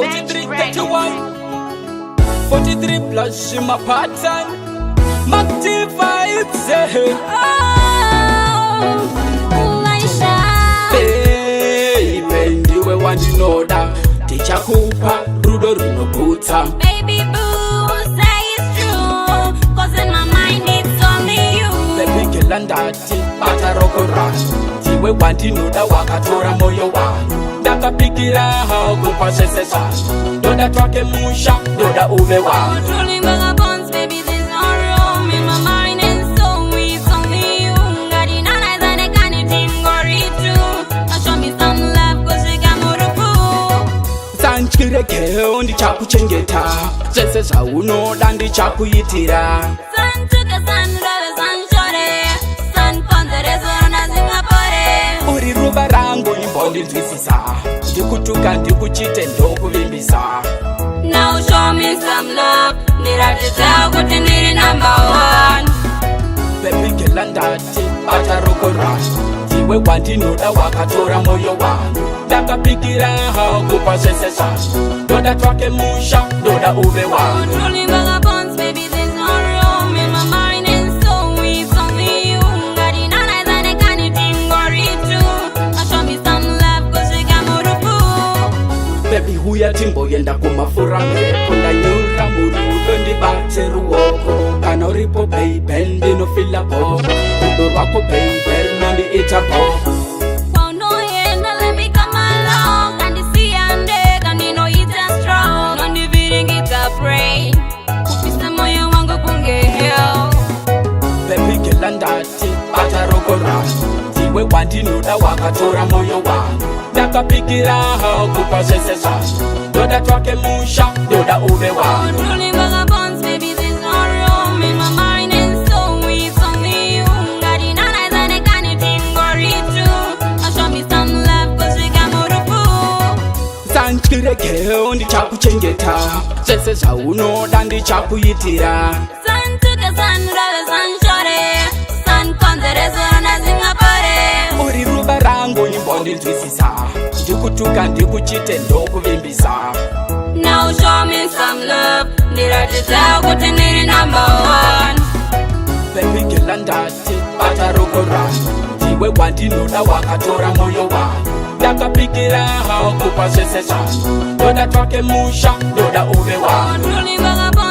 43, 31, 43 plus in my pattern. Mactive vibes, baby, ndiwe wandinoda tichakupa rudo runoguta. Baby boo, say it's true, cause in my mind it's only you. Baby girl andati batarokora ndiwe wandinoda wakatora moyo wangu. Ndakapikira hao kupashesesa doda twake musha doda uve wangu. Truly vagabonds, baby, there's no room in my mind and soul. It's only you. Ngari nana zane kani tingori too. Now show me some love, cause we got more to prove. Sanchireke ndichakuchengeta zvese zvaunoda ndichakuitira. Sun took a sun, rove sun shore. Sun ponderezo na zingapore. Uri ruva rangu imbondinzwisisa ndikutuka ndikuchite ndokuvimbisa. Now show me some love, ndiratidza kuti ndiri number one. Baby girl andati batarokora ndiwe wandinoda wakatora moyo wangu. Ndakapikira hao kupa zvese zvangu doda twake musha doda uve wangu. Truly vagabonds, baby, there's no room in my mind and soul. It's only you. Ngari nana zane kani tingori too. Now show me some love, cause we got more to prove. Baby huya timboyenda kumafura meko ndanyura murudo ndibate ruoko. Kana uripo baby ndinofila boko rudo rwako baby runondiita boko. Well, no, yeah, let me come along. And you see I'm dead, and you know it's a strong. No, the beating it up, rain. Kupisa moyo wangu kungeheo. Baby girl andati batarokora ndiwe wandinoda wakatora moyo wangu. Ndakapikira hao kupa zvese zvangu doda twake musha doda uve wangu. Truly vagabonds, baby, there's no room in my mind and soul. It's only you. Ngari nana zane kani tingori too. Now show me some love, cause we got more to prove. Sanchirekeo ndichakuchengeta zvese zvaunoda ndichakuitira. Sun took a sun, rove sun shore. Sun ponderezo na zingapore. Uri ruva rangu imbondinzwisisa ndikutuka ndikuchite ndokuvimbisa. Now show me some love, ndiratidza kuti ndiri number one. Baby girl andati batarokora ndiwe wandinoda wakatora moyo wangu. Ndakapikira hao kupa zvese zvangu doda twake musha doda uve wangu. Truly vagabond.